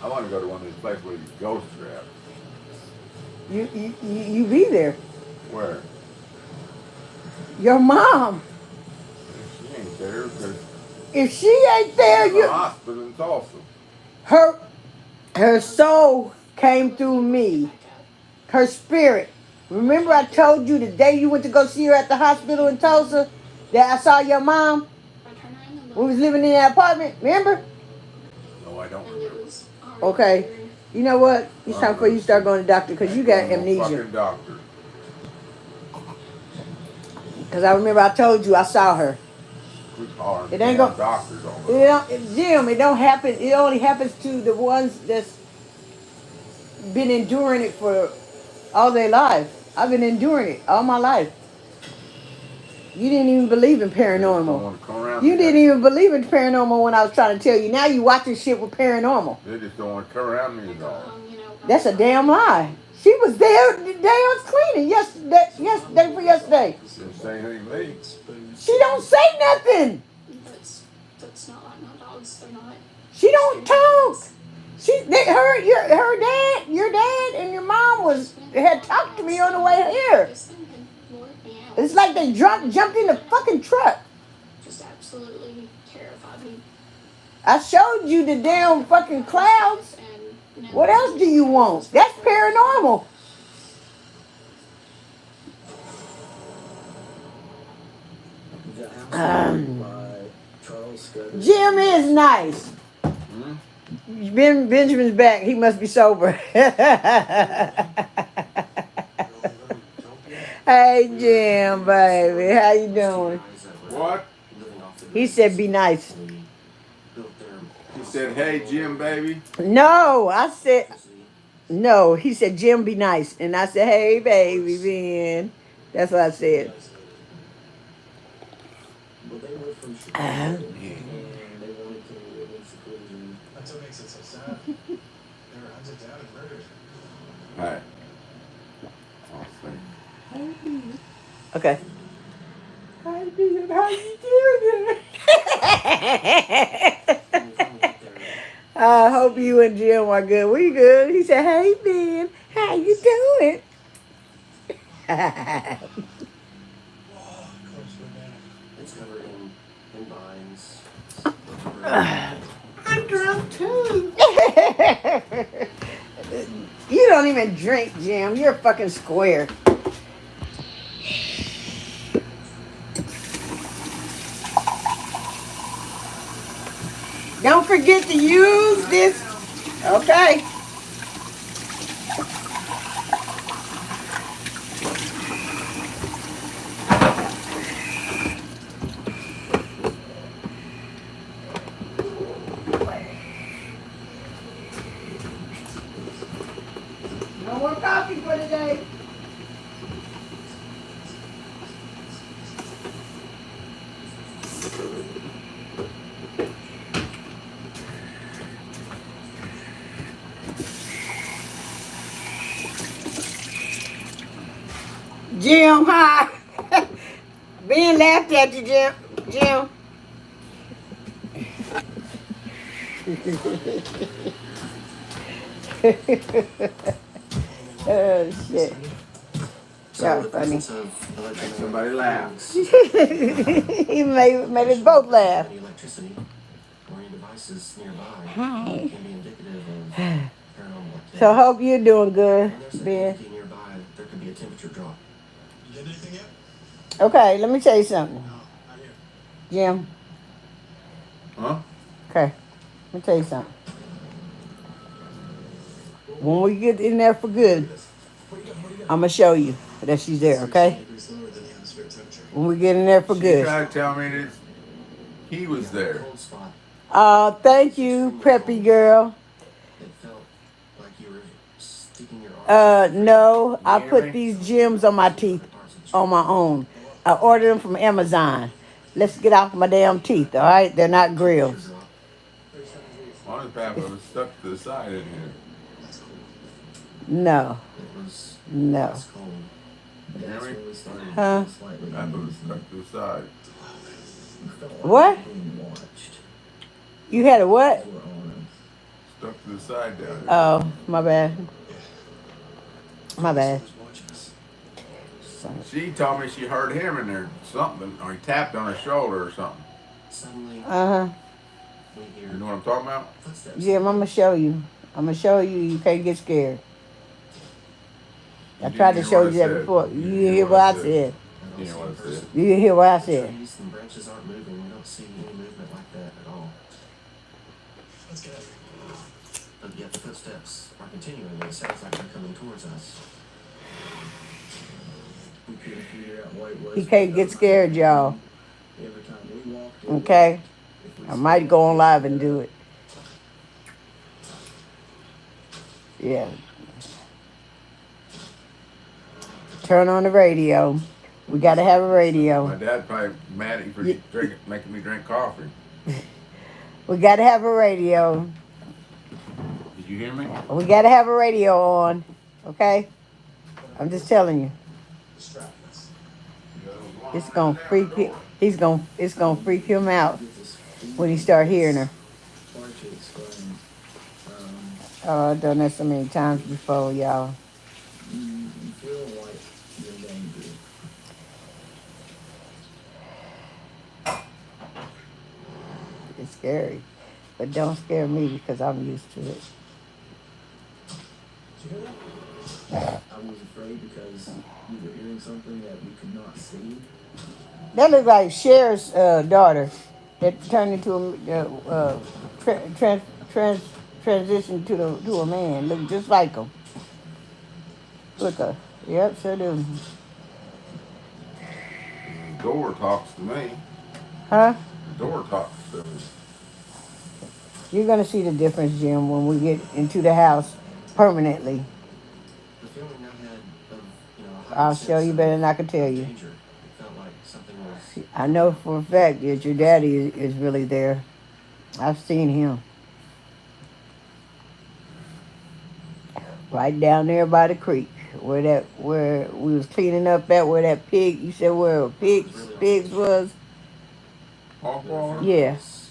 I want to go to one of these places where you ghost trap. You be there. Where? Your mom. She ain't there because If she ain't there, in the hospital in Tulsa. Her soul came through me. Her spirit. Remember I told you the day you went to go see her at the hospital in Tulsa that I saw your mom? We was living in that apartment, remember? No, I don't remember. Okay. You know what? It's time for you to start going to the doctor because you got amnesia. Fucking doctor. Because I remember I told you I saw her. It ain't gonna. Doctors on Jim, it don't happen. It only happens to the ones that's been enduring it for all their life. I've been enduring it all my life. You didn't even believe in paranormal. You didn't even believe in paranormal when I was trying to tell you. Now you watching shit with paranormal. They just don't want to come around me at all. That's a damn lie. She was there the day I was cleaning. Yesterday for yesterday. Didn't say anything to me. She don't say nothing. That's not like my dogs. They're not. She don't talk. Your dad, and your mom had talked to me on the way here. It's like they jumped in the fucking truck. Just absolutely terrified me. I showed you the damn fucking clouds. What else do you want? That's paranormal. Jim is nice. Benjamin's back. He must be sober. Hey, Jim, baby. How you doing? What? He said be nice. He said, "Hey, Jim, baby." No, I said no. He said, "Jim, be nice," and I said, "Hey, baby, Ben." That's what I said. But they moved from Chicago, Uh, and they wanted to live in seclusion. That's what makes it so sad. They were hunted down and murdered. All right. I'll see. okay. Hi, Ben. How you doing? I hope you and Jim are good. We good. He said, "Hey, Ben, how you doing?" Close to man. It's covered in vines. I'm drunk too. You don't even drink, Jim. You're a fucking square. Don't forget to use this. Okay. No more coffee for today. Jim, hi. Ben laughed at you, Jim. Jim. Oh, shit. So Y'all funny. Make somebody laugh. He made us both laugh. Electricity or any devices nearby Hi. can be indicative of paranormal activity. So hope you're doing good, When there's Ben. activity nearby, there could be a temperature drop. You get anything yet? Okay, let me tell you something, No, not yet. Jim. Huh? Okay, let me tell you something. When we get in there for good, I'm gonna show you that she's there. Okay? Degrees lower than the atmospheric temperature. When we get in there for She good. tried to tell me that he was there. Cold spot. Thank you, preppy girl. It felt like you were sticking your arm. No, I You hear put me? these gems on my teeth on my own. I ordered them from Amazon. Let's get off my damn teeth, all right? They're not grills. Honest Papa was stuck to the side in here. No, It was no. ice cold. You hear That's me? when we started Huh? slightly. Papa was stuck to the side. You felt like What? you were being watched. You had a what? You were on Stuck to the side down there. Oh, my bad. My bad. Someone's watching us. She told me she heard him in there something, or he tapped on her shoulder or something. suddenly Uh-huh. we hear You know what I'm talking about? footsteps. Jim, I'm gonna show you. I'm gonna show you. You can't get scared. I You tried to didn't show hear you what I that said. before. You You didn't didn't hear what I said. I You don't know see what a I said. person. You didn't hear what I The said. trees and branches aren't moving. We don't see any movement like that at all. Let's get out of here. But yet the footsteps are continuing. And it sounds like they're coming towards us. We couldn't figure out what it was. He can't get scared, y'all. Every time we walked, Okay? I might go on live and do it. Yeah. Turn on the radio. We gotta have a My radio. dad probably mad at you for making me drink coffee. We gotta have a radio. Did you hear me? We gotta have a radio on. Okay? I'm just telling you. Distract us. It's gonna freak him. It's gonna freak him out when he start hearing her. hard to explain. Oh, I've done that so many times before, y'all. You feel like you're in danger. It's scary. But don't scare me because I'm used to it. Did you hear that? I was afraid because we were hearing something that we could not see. That looked like Cher's daughter that turned into a transition to a man. Look just like him. Look her. Yep, sure do. The door talks to me. Huh? The door talks to me. You're gonna see the difference, Jim, when we get into the house permanently. The feeling I had of, a I'll heightened show sense you better than I can tell of you. danger. It felt like something was I coming know up. for a fact that your daddy is really there. I've seen him right down there by the creek, where we was cleaning up at where that pig. You said where I was really on a pigs mission. was. Off We were water? found Yeah. place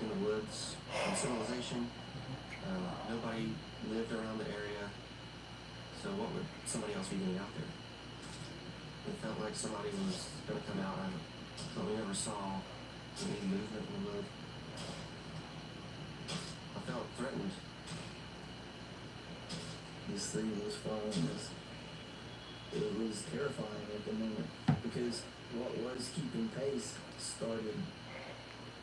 in the woods, no civilization. Nobody lived around the area. So what would somebody else be doing out there? It felt like somebody was going to come out of it, but we never saw any movement in the wood. I felt threatened. This thing was following us. It was terrifying at the moment because what was keeping pace started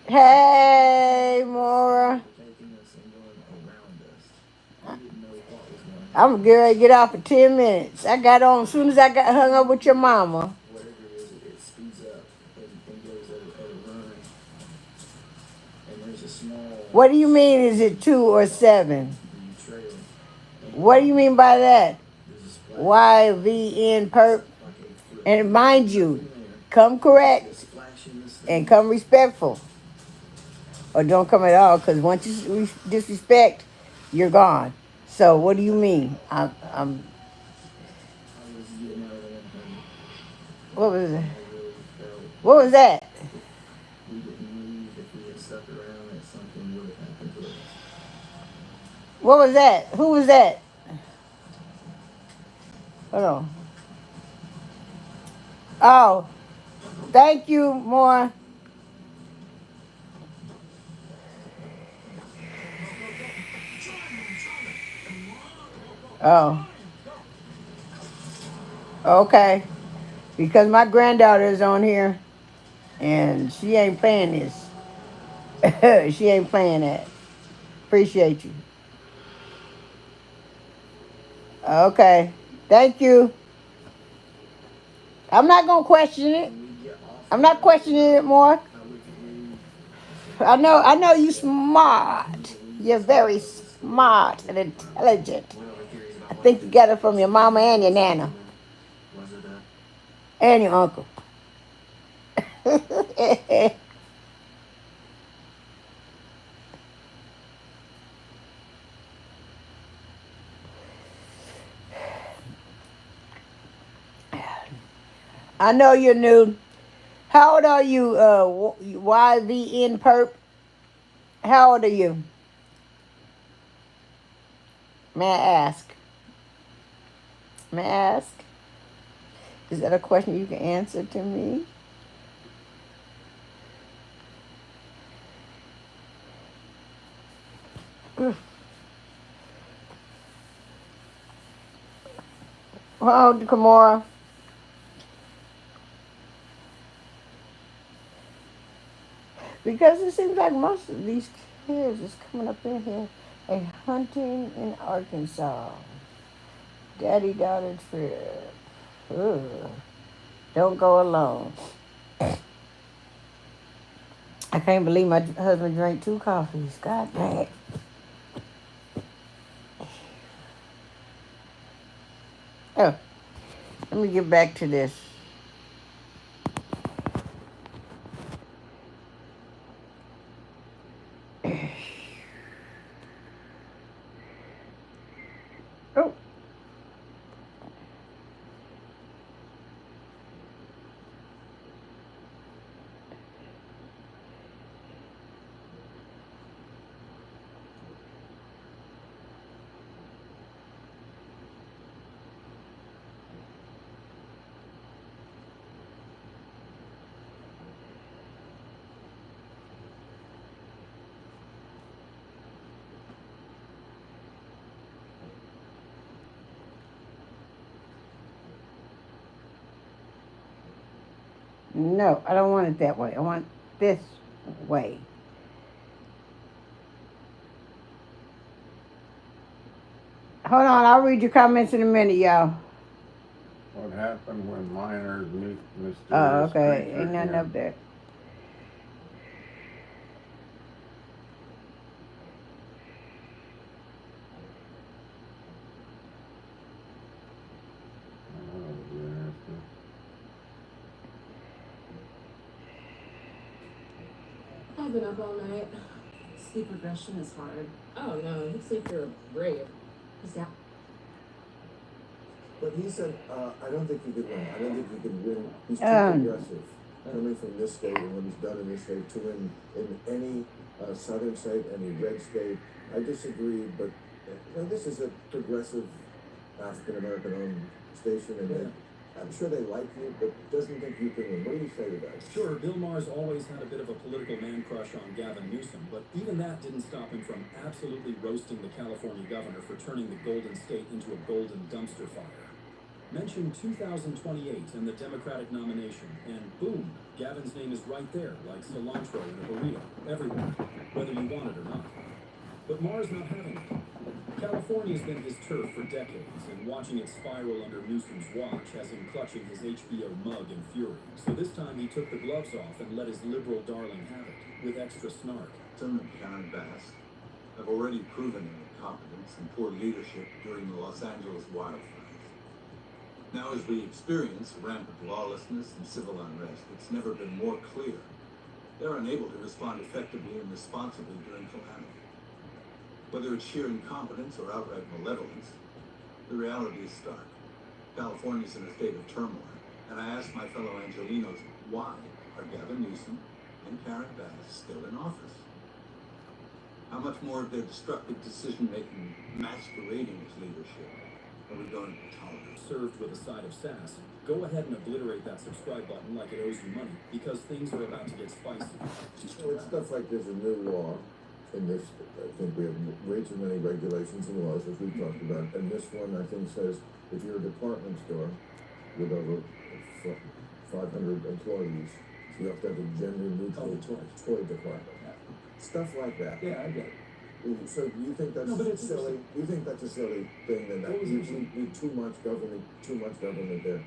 Hey, Mora. taking us and going around us. We didn't know what was going to I'm happen. gonna get off for 10 minutes. I got on as soon as I got hung up with your mama. Whatever it is, it speeds up and goes at a run. And there's a small What do you mean? Is it 2 or 7? the trail. What do you mean by that? There's a splash YVN perp. like a foot. And mind you, Nothing there. come correct Just flashing this and thing. come respectful, or don't come at all. Because once you disrespect, you're gone. So what do you mean? I'm. I was getting out of there, honey. What was it? I really felt What was that? we didn't leave, if we had stuck around, that something would have happened to us. What was that? Who was that? Hold on. Oh, thank you, more. Oh, okay. Because my granddaughter is on here, and she ain't playing this. She ain't playing that. Appreciate you. Okay. Thank you. I'm not gonna question it. When we get off I'm of not that, questioning it more. I look at Lee. I know you smart. He believes You're it's gonna very help us get out smart of and here. intelligent. Went over theories I about what think if you it got it from was your mama and your aliens, nana human? Was it and your uncle. I know you're new. How old are you, YVN Perp? How old are you? May I ask? May I ask? Is that a question you can answer to me? How old, Kamora? Because it seems like most of these kids is coming up in here. A hunting in Arkansas. Daddy daughter trip. Ugh. Don't go alone. I can't believe my husband drank 2 coffees. God dang it. Oh, let me get back to this. Oh, no, I don't want it that way. I want this way. Hold on, I'll read your comments in a minute, y'all. What happened when miners meet Oh, mysterious okay. Ain't creature nothing in up there. I've been up all night. Sleep regression is hard. Oh no, you sleep you're brave. Is that? But he said, I don't think he could win. I don't think he could win. He's too progressive. Coming from this state and what he's done in this state to win in any southern state, any red state. I disagree, but this is a progressive African American owned station, and I'm sure they like you, but doesn't think you can win. What do you say to that? Sure, Bill Maher's always had a bit of a political man crush on Gavin Newsom, but even that didn't stop him from absolutely roasting the California governor for turning the Golden State into a golden dumpster fire. Mention 2028 and the Democratic nomination, and boom, Gavin's name is right there, like cilantro in a burrito, everywhere, whether you want it or not. But Maher's not having it. California's been his turf for decades, and watching it spiral under Newsom's watch has him clutching his HBO mug in fury. So this time he took the gloves off and let his liberal darling have it, with extra snark. Newsom and Karen Bass have already proven their incompetence and poor leadership during the Los Angeles wildfires. Now, as we experience rampant lawlessness and civil unrest, it's never been more clear they're unable to respond effectively and responsibly during calamity. Whether it's sheer incompetence or outright malevolence, the reality is stark. California's in a state of turmoil, and I ask my fellow Angelenos, why are Gavin Newsom and Karen Bass still in office? How much more of their destructive decision-making masquerading as leadership are we going to tolerate? Served with a side of sass, go ahead and obliterate that subscribe button like it owes you money, because things are about to get spicy. So it's stuff like there's a new law in this. I think we have way too many regulations and laws, as we talked about. And this one, I think, says if you're a department store with over 500 employees, so you have to have a gender-neutral toy department. Stuff like that. Yeah, I get it. So do you think that's silly? Do you think that's a silly thing that you need too much government there?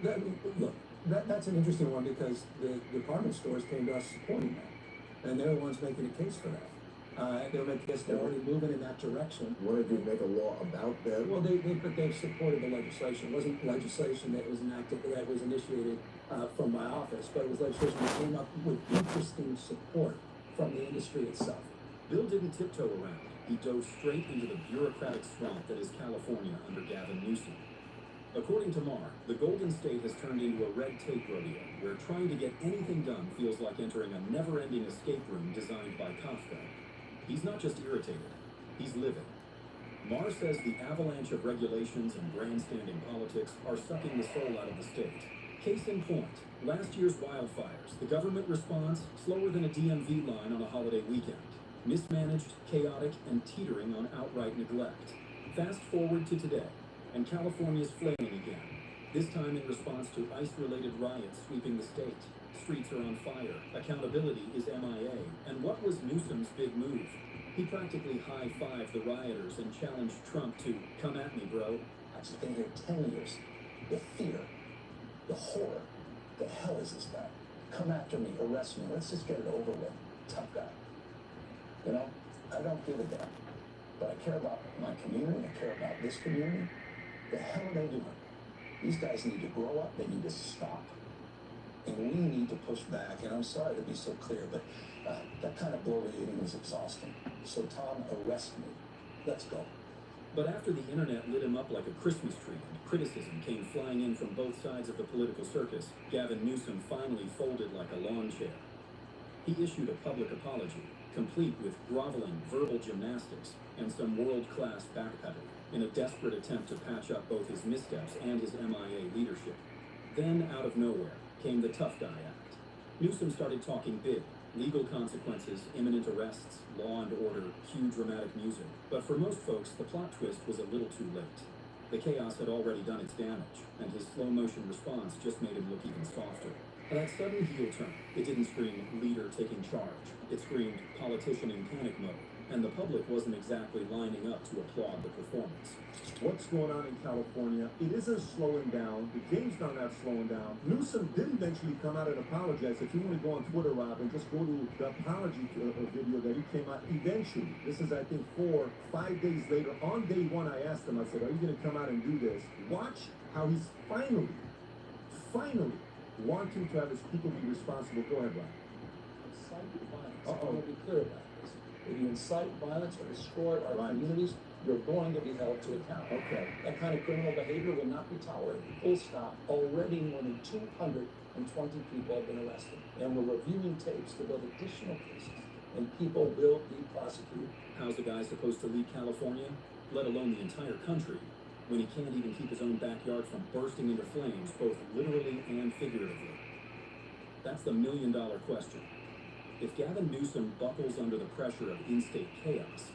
That's an interesting one because the department stores came to us supporting that, and they're the ones making a case for that. They're already moving in that direction. Wanted to make a law about that? Well, they've supported the legislation. It wasn't legislation that was enacted, that was initiated from my office, but it was legislation that came up with interesting support from the industry itself. Bill didn't tiptoe around. He dove straight into the bureaucratic swamp that is California under Gavin Newsom. According to Maher, the Golden State has turned into a red tape rodeo, where trying to get anything done feels like entering a never-ending escape room designed by Kafka. He's not just irritated, he's livid. Maher says the avalanche of regulations and grandstanding politics are sucking the soul out of the state. Case in point, last year's wildfires, the government response slower than a DMV line on a holiday weekend. Mismanaged, chaotic, and teetering on outright neglect. Fast forward to today, and California's flailing again. This time in response to ICE-related riots sweeping the state. Streets are on fire, accountability is MIA, and what was Newsom's big move? He practically high-fived the rioters and challenged Trump to, come at me, bro. I've been here 10 years. The fear, the horror, the hell is this guy? Come after me, arrest me, let's just get it over with. Tough guy. You know, I don't give a damn, but I care about my community, I care about this community. The hell are they doing? These guys need to grow up, they need to stop. And we need to push back, and I'm sorry to be so clear, but that kind of bloviating is exhausting. So Tom, arrest me. Let's go. But after the internet lit him up like a Christmas tree and criticism came flying in from both sides of the political circus, Gavin Newsom finally folded like a lawn chair. He issued a public apology, complete with groveling verbal gymnastics and some world-class backpedaling in a desperate attempt to patch up both his missteps and his MIA leadership. Then, out of nowhere, came the Tough Guy Act. Newsom started talking big, legal consequences, imminent arrests, law and order, cue dramatic music. But for most folks, the plot twist was a little too late. The chaos had already done its damage, and his slow-motion response just made him look even softer. And that sudden heel turn, it didn't scream leader taking charge. It screamed politician in panic mode, and the public wasn't exactly lining up to applaud the performance. What's going on in California? It isn't slowing down. The game's not slowing down. Newsom did eventually come out and apologize. If you want to go on Twitter, Rob, and just go to the apology video that he came out eventually. This is, I think, 4 or 5 days later. On day one, I asked him, I said, are you going to come out and do this? Watch how he's finally wanting to have his people be responsible. Go ahead, Rob. Cyber violence I want to be clear about this. If you incite violence or destroy our communities, you're going to be held to account. Okay. That kind of criminal behavior will not be tolerated. Full stop. Already more than 220 people have been arrested. And we're reviewing tapes to build additional cases. And people will be prosecuted. How's the guy supposed to lead California, let alone the entire country, when he can't even keep his own backyard from bursting into flames, both literally and figuratively? That's the million-dollar question. If Gavin Newsom buckles under the pressure of in-state chaos,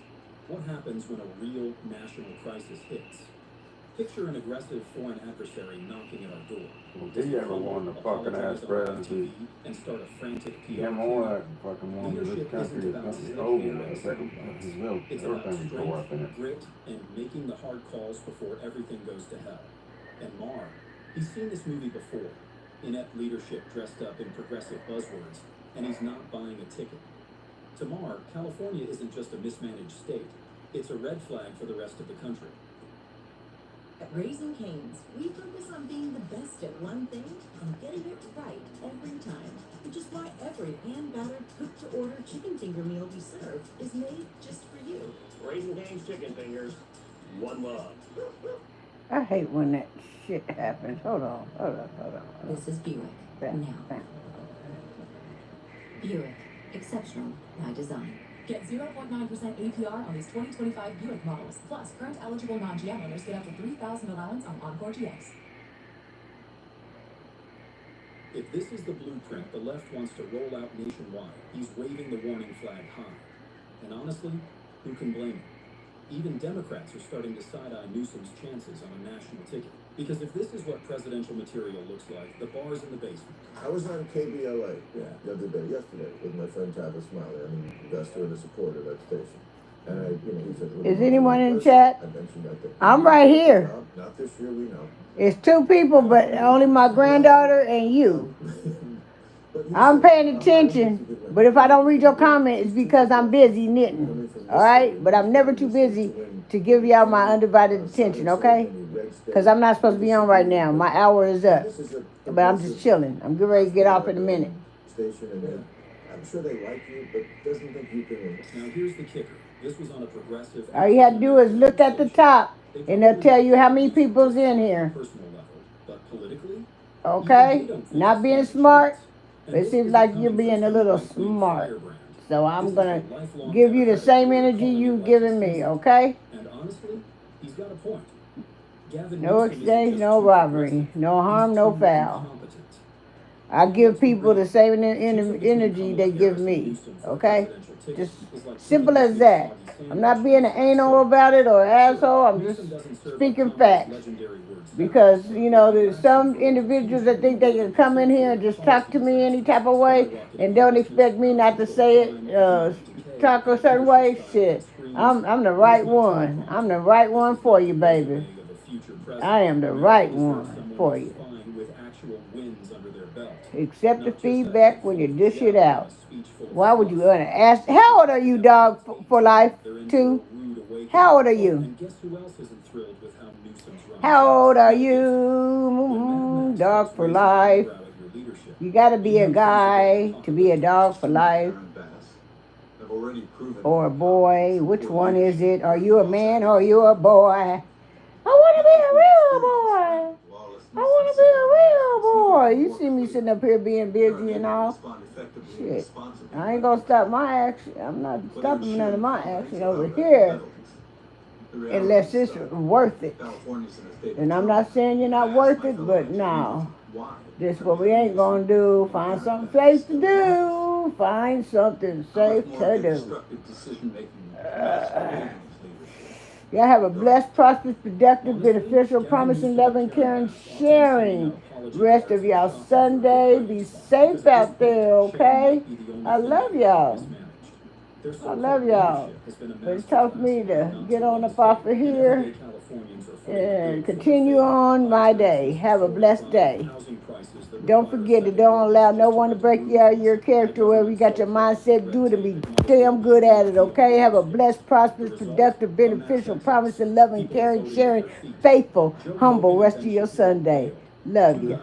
what happens when a real national crisis hits? Picture an aggressive foreign adversary knocking at our door. Well, did you ever want the fucking ass presidency? And start a frantic PR Yeah, more like fucking one of this country is gonna be over with. His will, It's about everything will go up in strength, it. grit, and making the hard calls before everything goes to hell. And Marr, he's seen this movie before. Inept leadership dressed up in progressive buzzwords, and he's not buying a ticket. To Marr, California isn't just a mismanaged state. It's a red flag for the rest of the country. At Raising Cane's, we focus on being the best at one thing and getting it right every time, which is why every hand-battered, cooked-to-order chicken finger meal we serve is made just for you. Raising Cane's chicken fingers, one love. I hate when that shit happens. Hold on. This is Buick. Bam, Now. bam. Buick. Exceptional by design. Get 0.9% APR on these 2025 Buick models. Plus, current eligible non-GM owners get up to $3,000 allowance on Encore GX. If this is the blueprint the left wants to roll out nationwide, he's waving the warning flag high. And honestly, who can blame him? Even Democrats are starting to side-eye Newsom's chances on a national ticket. Because if this is what presidential material looks like, the bar's in the basement. I was on KBLA the other day, yesterday, with my friend Tavis Smiley. I'm an investor and a supporter of that station. And he said, Is anyone in chat? I mentioned that. I'm right here. No, not this year, we know. It's 2 people, but only my granddaughter and you. I'm paying attention, but if I don't read your comment, it's because I'm busy knitting. All right? But I'm never too busy to give y'all my undivided attention, okay? Because I'm not supposed to be on right now. My hour is up. But I'm just chilling. I'm getting ready to get off in a minute. Station, and I'm sure they like you, but doesn't think you can. Now here's the kicker. This was on a progressive... All you have to do is look at the top, and they'll tell you how many people's in here. ...personal level, but politically... Okay? Not being smart, but it seems like you're being a little smart. So I'm going to give you the same energy you've given me, okay? And honestly, he's got a point. No exchange, no robbery. No harm, no foul. I give people the same energy they give me, okay? Just simple as that. I'm not being an anal about it or asshole. I'm just speaking facts. Because, there's some individuals that think they can come in here and just talk to me any type of way and don't expect me not to say it, talk a certain way. Shit, I'm the right one. I'm the right one for you, baby. I am the right one for you. Accept the feedback when you dish it out. Why would you want to ask? How old are you, dog, for life, too? How old are you? How old are you, dog for life? You got to be a guy to be a dog for life. Or a boy. Which one is it? Are you a man or are you a boy? I want to be a real boy. I want to be a real boy. You see me sitting up here being busy and all. Shit. I ain't going to stop my action. I'm not stopping none of my action over here. Unless it's worth it. And I'm not saying you're not worth it, but no. This is what we ain't going to do. Find something safe to do. Find something safe to do. Y'all have a blessed, prosperous, productive, beneficial, promising, loving, caring, sharing rest of y'all Sunday. Be safe out there, okay? I love y'all. I love y'all. But it's tough for me to get on up off of here and continue on my day. Have a blessed day. Don't forget to don't allow no one to break you out of your character. Wherever you got your mindset, do it and be damn good at it, okay? Have a blessed, prosperous, productive, beneficial, promising, loving, caring, sharing, faithful, humble rest of your Sunday. Love you.